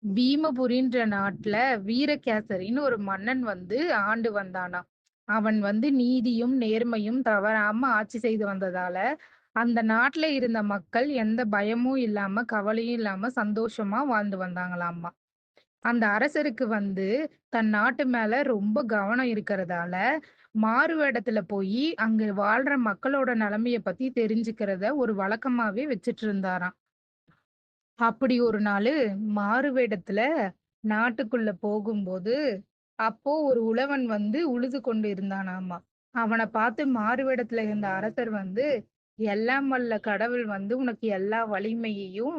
பீமபுரின்ற நாட்டுல வீரகேசரின்னு ஒரு மன்னன் வந்து ஆண்டு வந்தானாம். அவன் வந்து நீதியும் நேர்மையும் தவறாம ஆட்சி செய்து வந்ததால அந்த நாட்டுல இருந்த மக்கள் எந்த பயமும் இல்லாம கவலையும் இல்லாம சந்தோஷமா வாழ்ந்து வந்தாங்களாமா. அந்த அரசருக்கு வந்து தன் நாட்டு மேல ரொம்ப கவனம் இருக்கிறதால மாறு வேடத்துல போய் அங்க வாழ்ற மக்களோட நிலைமைய பத்தி தெரிஞ்சுக்கிறத ஒரு வழக்கமாவே வச்சிட்டு இருந்தாராம். அப்படி ஒரு நாளு மாறு வேடத்துல நாட்டுக்குள்ள போகும்போது, அப்போ ஒரு உழவன் வந்து உழுது கொண்டு இருந்தானாமா. அவன பார்த்து மாறு வேடத்துல இருந்த அரசர் வந்து, "எல்லாம் வல்ல கடவுள் வந்து உனக்கு எல்லா வலிமையையும்,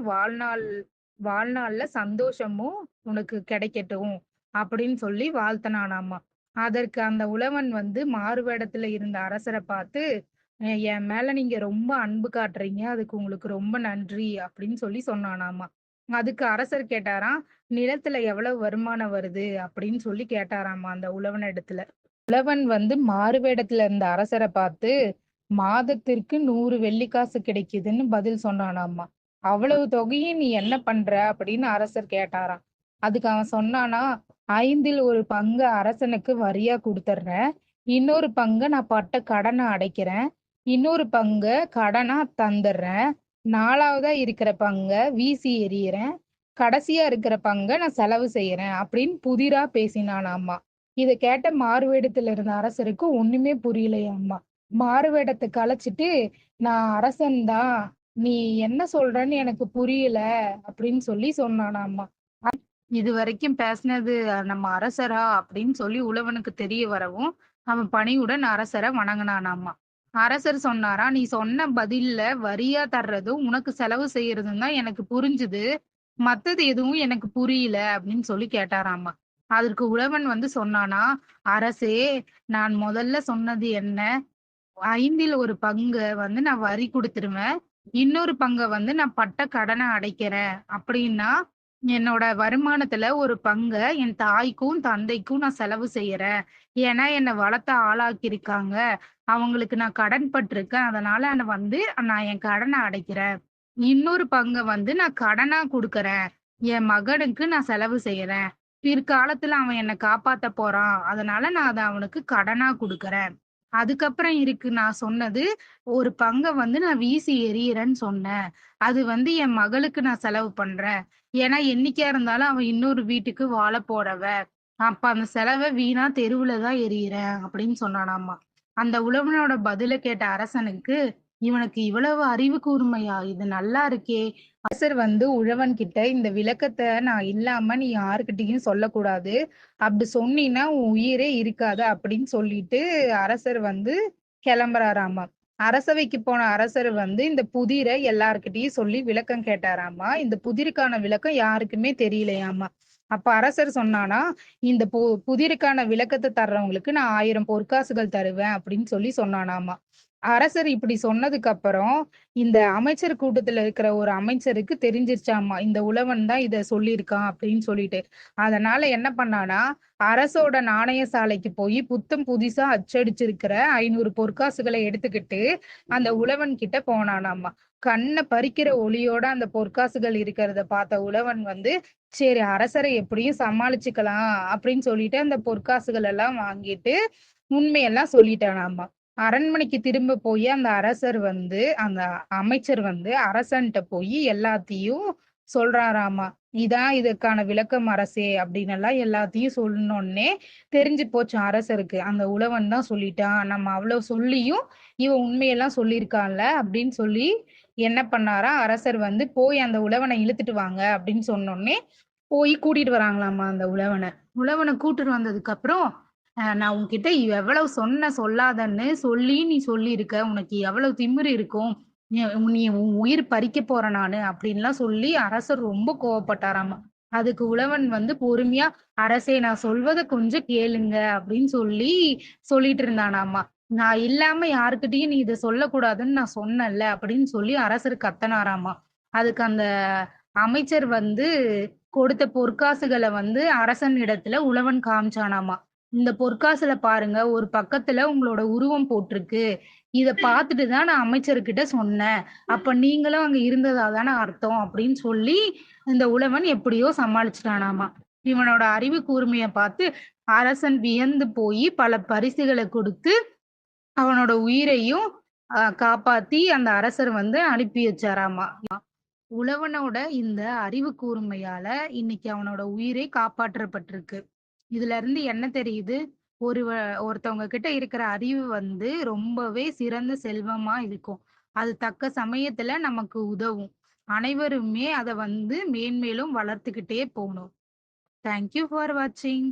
வாழ்நாள்ல சந்தோஷமும் உனக்கு கிடைக்கட்டும்." அப்படின்னு சொல்லி வாழ்த்துனானாமா. அதற்கு அந்த உழவன் வந்து மாறு வேடத்துல இருந்த அரசர பார்த்து, என் மேல நீங்க ரொம்ப அன்பு காட்டுறீங்க. அதுக்கு உங்களுக்கு ரொம்ப நன்றி." அப்படின்னு சொல்லி சொன்னானாமா. அதுக்கு அரசர் கேட்டாராம், "நிலத்துல எவ்வளவு வருமானம் வருது?" அப்படின்னு சொல்லி கேட்டாராமா அந்த உழவனிடத்துல. உழவன் வந்து மாறுவேடத்துல இருந்த அரசர பார்த்து, "மாதத்திற்கு 100 வெள்ளிக்காசு கிடைக்குதுன்னு" பதில் சொன்னானாமா. "அவ்வளவு தொகையும் நீ என்ன பண்ற?" அப்படின்னு அரசர் கேட்டாராம். அதுக்கு அவன் சொன்னானா, "5ல் ஒரு பங்கு அரசனுக்கு வரியா குடுத்துடுறேன். இன்னொரு பங்க நான் பட்ட கடன அடைக்கிறேன். இன்னொரு பங்க கடனா தந்துடுறேன். 4வதா இருக்கிற பங்க வீசி எறியறேன். கடைசியா இருக்கிற பங்க நான் செலவு செய்யறேன்." அப்படின்னு புதிரா பேசினானாமா. இத கேட்ட மாறுவேடத்துல இருந்த அரசருக்கு ஒண்ணுமே புரியலையாமா. மாறுவேடத்த கலைச்சிட்டு, "நான் அரசன் தான். நீ என்ன சொல்றன்னு எனக்கு புரியல." அப்படின்னு சொல்லி சொன்னானாமா. இதுவரைக்கும் பேசினது நம்ம அரசரா அப்படின்னு சொல்லி உழவனுக்கு தெரிய வரவும், அவன் பணிவுடன் அரசர வணங்குனானாமா. அரசர் சொன்னாராம், "நீ சொன்ன பதில்ல வரியா தர்றதும், உனக்கு செலவு செய்யறதும் தான் எனக்கு புரிஞ்சுது. மத்தது எதுவும் எனக்கு புரியல." அப்படின்னு சொல்லி கேட்டாராமா. அதற்கு உழவன் வந்து சொன்னானா, "அரசே, நான் முதல்ல சொன்னது என்ன? 5ல் ஒரு பங்க வந்து நான் வரி குடுத்துருவேன். இன்னொரு பங்க வந்து நான் பட்ட கடன அடைக்கிறேன். அப்படின்னா, என்னோட வருமானத்துல ஒரு பங்க என் தாய்க்கும், தந்தைக்கும் நான் செலவு செய்யறேன். ஏன்னா என்ன வளர்த்து ஆளாக்கியிருக்காங்க. அவங்களுக்கு நான் கடன் பட்டுருக்கேன். அதனால வந்து நான் என் கடன அடைக்கிறேன். இன்னொரு பங்க வந்து நான் கடனா குடுக்குறேன். என் மகனுக்கு நான் செலவு செய்யறேன். பிற்காலத்துல அவன் என்ன காப்பாத்த போறான். அதனால நான் அத அவனுக்கு கடனா குடுக்குறேன். அதுக்கப்புறம் இருக்கு நான் சொன்னது, ஒரு பங்க வந்து நான் வீசி எறியறேன்னு சொன்னேன். அது வந்து என் மகளுக்கு நான் செலவு பண்றேன். ஏன்னா, என்னைக்கா இருந்தாலும் அவ இன்னொரு வீட்டுக்கு வாழ போறவ. அப்ப அந்த செலவ வீணா தெருவுல தான் எறியுறேன்." அப்படின்னு சொன்னானாமா. அந்த உழவனோட பதில கேட்ட அரசனுக்கு, "இவனுக்கு இவ்வளவு அறிவு கூர்மையா? இது நல்லா இருக்கே!" அரசர் வந்து உழவன் கிட்ட, "இந்த விளக்கத்த நான் இல்லாம நீ யார்கிட்டயும் சொல்லக்கூடாது. அப்படி சொன்னீன்னா உன் உயிரே இருக்காது." அப்படின்னு சொல்லிட்டு அரசர் வந்து கிளம்புறாராமா. அரசவைக்கு போன அரசர் வந்து இந்த புதிர எல்லார்கிட்டயும் சொல்லி விளக்கம் கேட்டாராமா. இந்த புதிருக்கான விளக்கம் யாருக்குமே தெரியலையாமா. அப்ப அரசர் சொன்னானா, "இந்த புதிருக்கான விளக்கத்த தர்றவங்களுக்கு நான் 1000 பொற்காசுகள் தருவேன்." அப்படின்னு சொல்லி சொன்னானாமா. அரசர் இப்படி சொன்னதுக்கு அப்புறம், இந்த அமைச்சர் கூட்டத்துல இருக்கிற ஒரு அமைச்சருக்கு தெரிஞ்சிருச்சாமா. இந்த உழவன் தான் இத சொல்லியிருக்கான் அப்படின்னு சொல்லிட்டு. அதனால என்ன பண்ணானா, அரசோட நாணய சாலைக்கு போய் புத்தம் புதிசா அச்சடிச்சிருக்கிற 500 பொற்காசுகள எடுத்துக்கிட்டு, அந்த உழவன் கிட்ட போனானாமா. கண்ண பறிக்கிற ஒளியோட அந்த பொற்காசுகள் இருக்கிறத பார்த்த உழவன் வந்து, "சரி, அரசரை எப்படியும் சமாளிச்சுக்கலாம்." அப்படின்னு சொல்லிட்டு அந்த பொற்காசுகள் எல்லாம் வாங்கிட்டு, உண்மையெல்லாம் சொல்லிட்டானாமா. அரண்மனைக்கு திரும்ப போயி அந்த அரசர் வந்து அந்த அமைச்சர் வந்து அரசன்ட்ட போயி எல்லாத்தையும் சொல்றாராமா. "இதான் இதற்கான விளக்கம் அரசே." அப்படின்னெல்லாம் எல்லாத்தையும் சொன்னோனே தெரிஞ்சு போச்சு அரசருக்கு. அந்த உழவன் தான் சொல்லிட்டான். நம்ம அவ்வளவு சொல்லியும் இவன் உண்மையெல்லாம் சொல்லியிருக்கான்ல அப்படின்னு சொல்லி என்ன பண்ணாராம், அரசர் வந்து போய் அந்த உழவன இழுத்துட்டு வாங்க அப்படின்னு சொன்னோனே, போய் கூட்டிட்டு வராங்களாமா அந்த உழவன. உழவன கூட்டிட்டு வந்ததுக்கு அப்புறம், நான் உன்கிட்ட எவ்வளவு சொல்லாதன்னு சொல்லியும் நீ சொல்லியிருக்க. உனக்கு எவ்வளவு திமிரு இருக்கும். நீ நீ உன் உயிர் பறிக்க போறேன் நானு." அப்படின்லாம் சொல்லி அரசர் ரொம்ப கோவப்பட்டாராமா. அதுக்கு உழவன் வந்து பொறுமையா, "அரசே, நான் சொல்வத கொஞ்சம் கேளுங்க." அப்படின்னு சொல்லி சொல்லிட்டு இருந்தானாமா. "நான் இல்லாம யார்கிட்டயும் நீ இத சொல்லக்கூடாதுன்னு நான் சொன்னேன்ல." அப்படின்னு சொல்லி அரசர் கத்துனாராமா. அதுக்கு அந்த அமைச்சர் வந்து கொடுத்த பொற்காசுகள வந்து அரசன் இடத்துல உழவன் காமிச்சானாமா. "இந்த பொற்காசுல பாருங்க, ஒரு பக்கத்துல உங்களோட உருவம் போட்டிருக்கு. இத பார்த்துட்டு தான் நான் அமைச்சர்கிட்ட சொன்னேன். அப்ப நீங்களும் அங்க இருந்ததா தான அர்த்தம் அப்படின்னு சொல்லி, இந்த உழவன் எப்படியோ சமாளிச்சுட்டானாமா. இவனோட அறிவு கூர்மைய பார்த்து அரசன் வியந்து போயி பல பரிசுகள குடுத்து, அவனோட உயிரையும் காப்பாத்தி அந்த அரசர் வந்து அனுப்பி வச்சாராமா. உழவனோட இந்த அறிவு கூர்மையால இன்னைக்கு அவனோட உயிரே காப்பாற்றப்பட்டிருக்கு. இதுல இருந்து என்ன தெரியுது? ஒருவ ஒருத்தவங்க கிட்ட இருக்கிற அறிவு வந்து ரொம்பவே சிறந்த செல்வமா இருக்கும். அது தக்க சமயத்துல நமக்கு உதவும். அனைவருமே அத வந்து மேன்மேலும் வளர்த்துக்கிட்டே போணும். தேங்க் யூ ஃபார் வாட்சிங்.